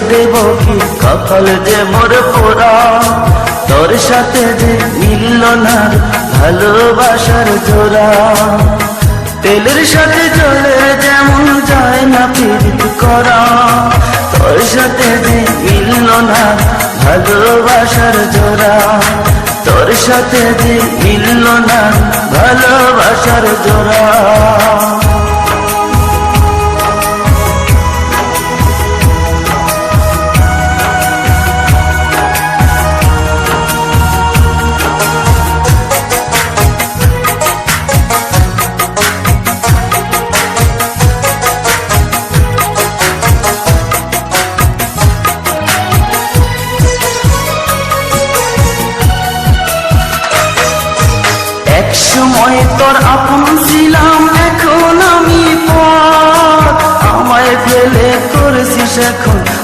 দেব কি কপাল যে মোর পোড়া, তোর সাথে যে মিলল না ভালোবাসার জোড়া। তেলের সাথে জলে যেমন যায় না পীড়িত করা, তোর সাথে যে মিলল না ভালোবাসার জোড়া, তোর সাথে যে মিলল না ভালোবাসার জোড়া। একসময় তোর আপন ছিলাম, এখন আমি পর, আমায় ফেলে করেছিস এখন